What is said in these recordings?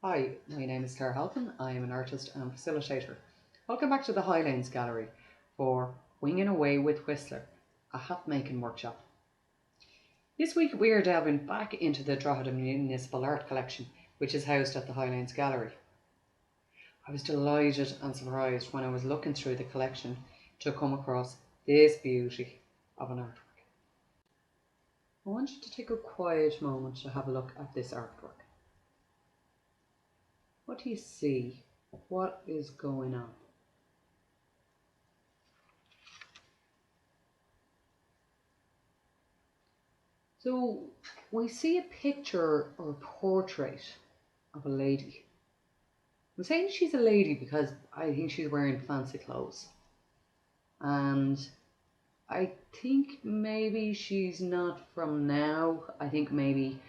Hi, my name is Claire Halpin. I am an artist and facilitator. Welcome back to the Highlanes Gallery for Winging Away with Whistler, a hat making workshop. This week we are delving back into the Drogheda Municipal Art Collection, which is housed at the Highlanes Gallery. I was delighted and surprised when I was looking through the collection to come across this beauty of an artwork. I want you to take a quiet moment to have a look at this artwork. What do you see? What is going on? So we see a picture or a portrait of a lady. I'm saying she's a lady because I think she's wearing fancy clothes. And I think maybe she's not from now. I think maybe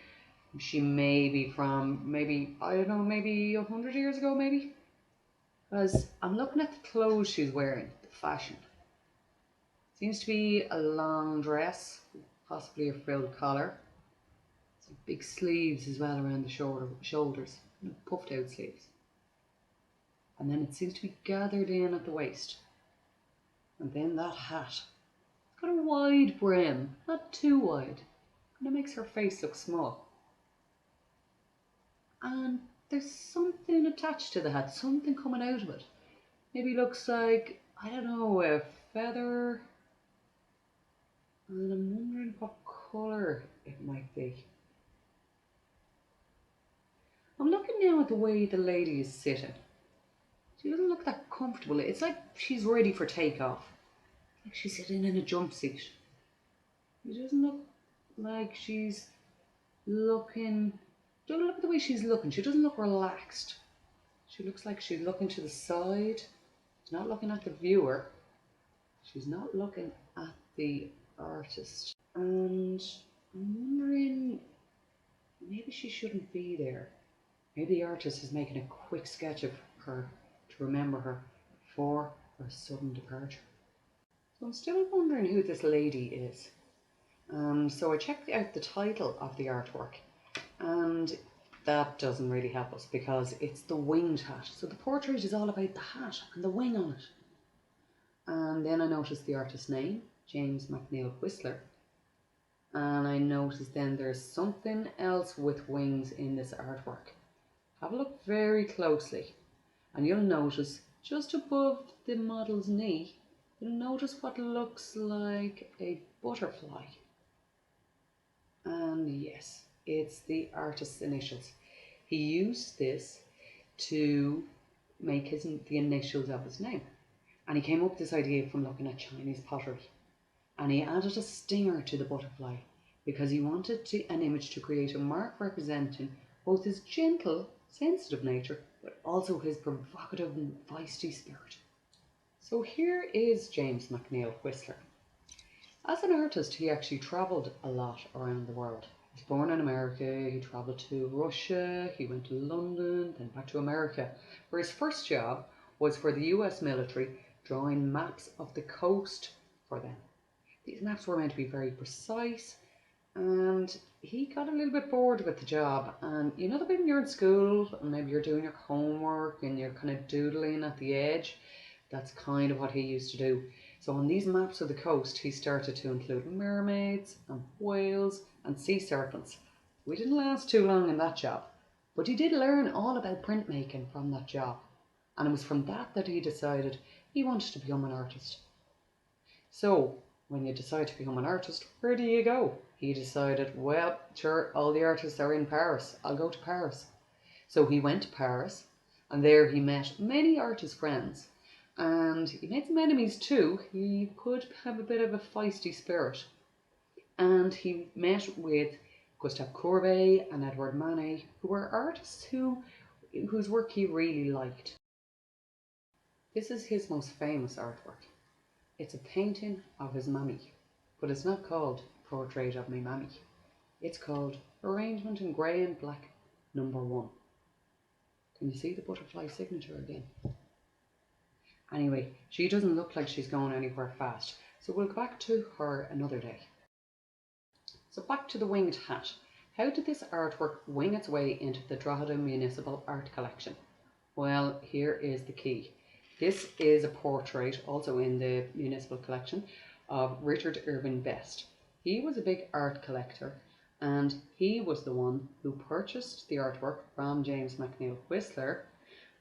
she may be from I don't know, maybe 100 years ago maybe. Because I'm looking at the clothes she's wearing, the fashion. Seems to be a long dress, possibly a frilled collar. Some big sleeves as well around the shoulders, puffed out sleeves. And then it seems to be gathered in at the waist. And then that hat. It's got a wide brim, not too wide. And it makes her face look small. And there's something attached to the hat, something coming out of it. Maybe looks like, I don't know, a feather. And I'm wondering what colour it might be. I'm looking now at the way the lady is sitting. She doesn't look that comfortable. It's like she's ready for takeoff. Like she's sitting in a jump seat. She doesn't look like she's looking... Don't look at the way she's looking. She doesn't look relaxed. She looks like she's looking to the side. She's not looking at the viewer. She's not looking at the artist. And I'm wondering, maybe she shouldn't be there. Maybe the artist is making a quick sketch of her to remember her before her sudden departure. So I'm still wondering who this lady is. So I checked out the title of the artwork, and that doesn't really help us because it's the winged hat. So the portrait is all about the hat and the wing on it. And then I noticed the artist's name, James McNeill Whistler. And I noticed then there's something else with wings in this artwork. Have a look very closely and you'll notice just above the model's knee, you'll notice what looks like a butterfly. And yes, it's the artist's initials. He used this to make the initials of his name. And he came up with this idea from looking at Chinese pottery. And he added a stinger to the butterfly because he wanted an image to create a mark representing both his gentle, sensitive nature, but also his provocative and feisty spirit. So here is James McNeill Whistler. As an artist, he actually travelled a lot around the world. He was born in America, he travelled to Russia, he went to London, then back to America, where his first job was for the US military, drawing maps of the coast for them. These maps were meant to be very precise, and he got a little bit bored with the job. And you know the bit when you're in school and maybe you're doing your homework and you're kind of doodling at the edge? That's kind of what he used to do. So on these maps of the coast, he started to include mermaids and whales and sea serpents. We didn't last too long in that job, but he did learn all about printmaking from that job. And it was from that he decided he wanted to become an artist. So when you decide to become an artist, where do you go? He decided, well, sure, all the artists are in Paris. I'll go to Paris. So he went to Paris, and there he met many artist friends. And he made some enemies too. He could have a bit of a feisty spirit. And he met with Gustave Courbet and Edouard Manet, who were artists whose work he really liked. This is his most famous artwork. It's a painting of his mammy, but it's not called Portrait of Me Mammy. It's called Arrangement in Grey and Black No. 1. Can you see the butterfly signature again? Anyway, she doesn't look like she's going anywhere fast, so we'll go back to her another day. So back to the winged hat. How did this artwork wing its way into the Drogheda Municipal Art Collection? Well, here is the key. This is a portrait, also in the municipal collection, of Richard Irving Best. He was a big art collector, and he was the one who purchased the artwork from James McNeill Whistler,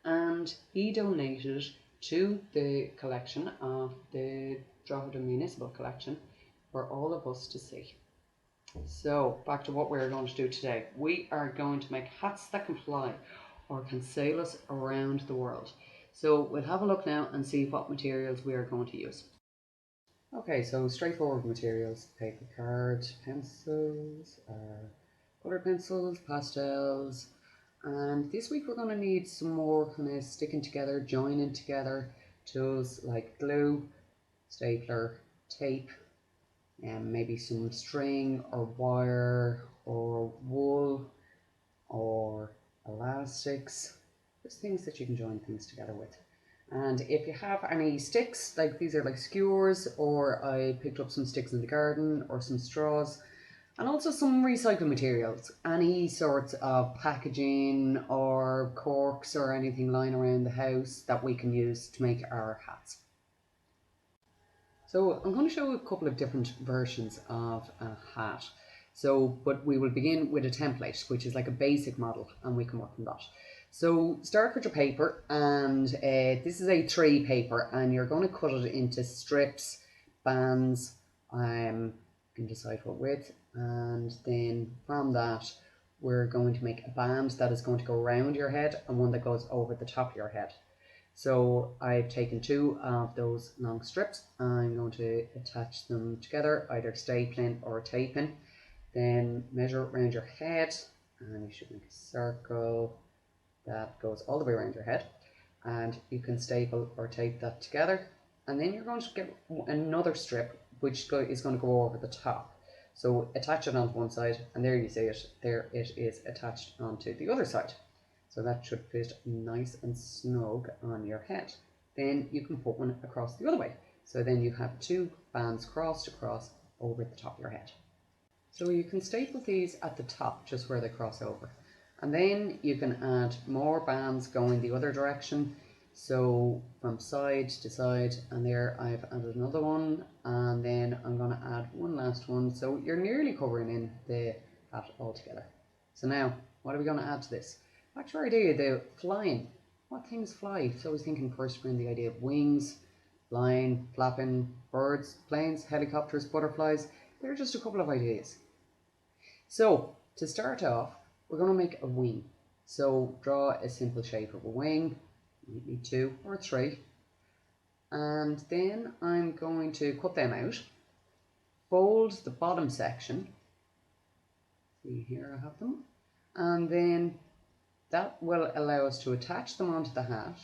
and he donated to the collection of the Drogheda Municipal Collection for all of us to see. So, back to what we're going to do today. We are going to make hats that can fly or can sail us around the world. So, we'll have a look now and see what materials we are going to use. Okay, so straightforward materials: paper card, pencils, colour pencils, pastels, and this week we're going to need some more kind of sticking together, joining together tools like glue, stapler, tape, and maybe some string or wire or wool or elastics, just things that you can join things together with. And if you have any sticks, like these are like skewers, or I picked up some sticks in the garden, or some straws, and also some recycled materials, any sorts of packaging or corks or anything lying around the house that we can use to make our hats. So I'm going to show a couple of different versions of a hat. But we will begin with a template, which is like a basic model, and we can work from that. So start with your paper, and this is A3 paper, and you're going to cut it into strips, bands, you can decide what width, and then from that we're going to make a band that is going to go around your head and one that goes over the top of your head. So I've taken two of those long strips. I'm going to attach them together, either stapling or taping. Then measure around your head, and you should make a circle that goes all the way around your head. And you can staple or tape that together. And then you're going to get another strip which is going to go over the top. So attach it onto one side, and there you see it. There it is attached onto the other side. So that should fit nice and snug on your head. Then you can put one across the other way. So then you have two bands crossed across over the top of your head. So you can staple these at the top, just where they cross over. And then you can add more bands going the other direction. So from side to side, and there I've added another one. And then I'm going to add one last one. So you're nearly covering in the hat altogether. So now, what are we going to add to this? Back to our idea, the flying. What things fly? So I was thinking first around the idea of wings, flying, flapping, birds, planes, helicopters, butterflies. They're just a couple of ideas. So to start off, we're going to make a wing. So draw a simple shape of a wing. You need two or three. And then I'm going to cut them out. Fold the bottom section. See, here I have them. And then that will allow us to attach them onto the hat,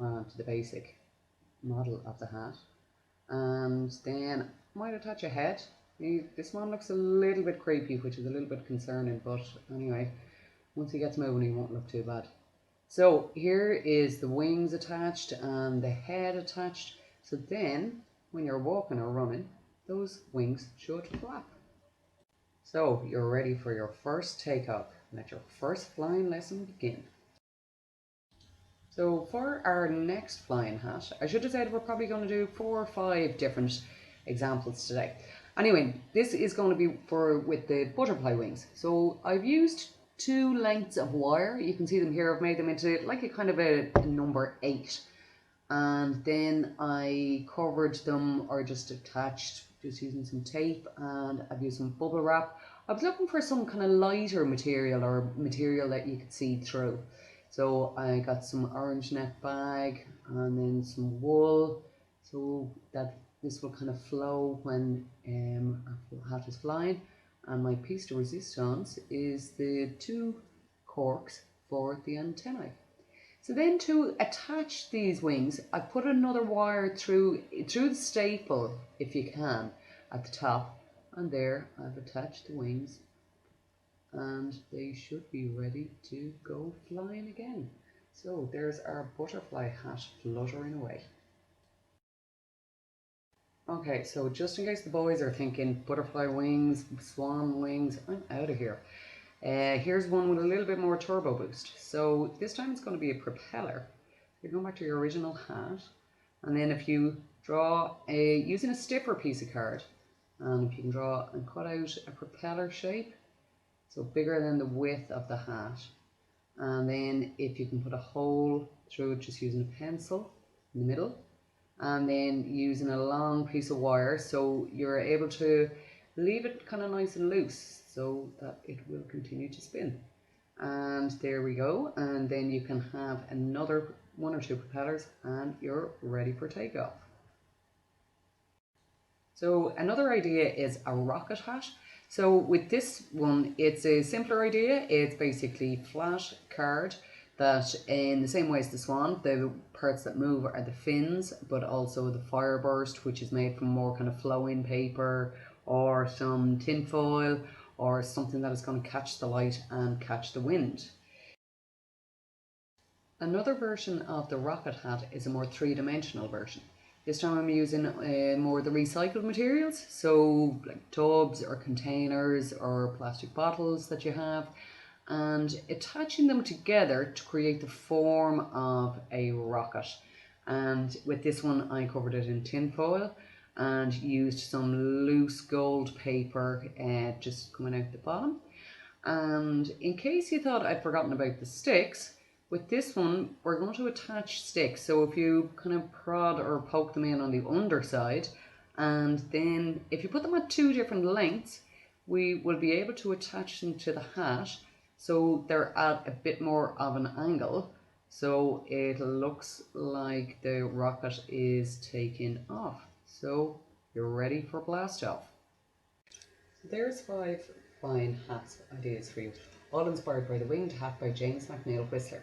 onto the basic model of the hat. And then I might attach a head. This one looks a little bit creepy, which is a little bit concerning, but anyway, once he gets moving he won't look too bad. So here is the wings attached and the head attached. So then when you're walking or running, those wings should flap. So you're ready for your first takeoff. Let your first flying lesson begin. So for our next flying hat, I should have said we're probably going to do 4 or 5 different examples today. Anyway, this is going to be with the butterfly wings. So I've used 2 lengths of wire. You can see them here. I've made them into like a kind of a number 8. And then I covered them, or just attached, just using some tape, and I've used some bubble wrap. I was looking for some kind of lighter material, or material that you could see through. So I got some orange net bag and then some wool, so that this will kind of flow when our hat is flying. And my piece de resistance is the 2 corks for the antennae. So then to attach these wings, I put another wire through the staple, if you can, at the top. And there I've attached the wings, and they should be ready to go flying again. So there's our butterfly hat fluttering away. Okay, so just in case the boys are thinking butterfly wings, swan wings, I'm out of here. Here's one with a little bit more turbo boost. So this time it's going to be a propeller. You're going back to your original hat, and then if you draw using a stiffer piece of card, and if you can draw and cut out a propeller shape, so bigger than the width of the hat, and then if you can put a hole through it just using a pencil in the middle, and then using a long piece of wire so you're able to leave it kind of nice and loose so that it will continue to spin. And there we go, and then you can have another one or two propellers and you're ready for takeoff. So another idea is a rocket hat. So with this one, it's a simpler idea. It's basically flat card that, in the same way as the swan, the parts that move are the fins, but also the fireburst, which is made from more kind of flowing paper or some tin foil or something that is going to catch the light and catch the wind. Another version of the rocket hat is a more three-dimensional version. This time I'm using more the recycled materials, so like tubs or containers or plastic bottles that you have, and attaching them together to create the form of a rocket. And with this one I covered it in tin foil and used some loose gold paper just coming out the bottom. And in case you thought I'd forgotten about the sticks, with this one we're going to attach sticks. So if you kind of prod or poke them in on the underside, and then if you put them at two different lengths, we will be able to attach them to the hat so they're at a bit more of an angle, so it looks like the rocket is taking off. So you're ready for blast off. There's 5 flying hats ideas for you, all inspired by the winged hat by James McNeill Whistler.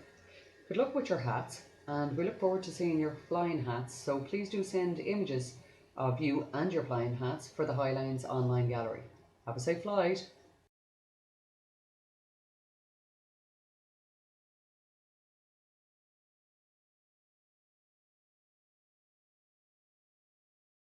Good luck with your hats, and we look forward to seeing your flying hats, so please do send images of you and your flying hats for the Highlanes online gallery. Have a safe flight!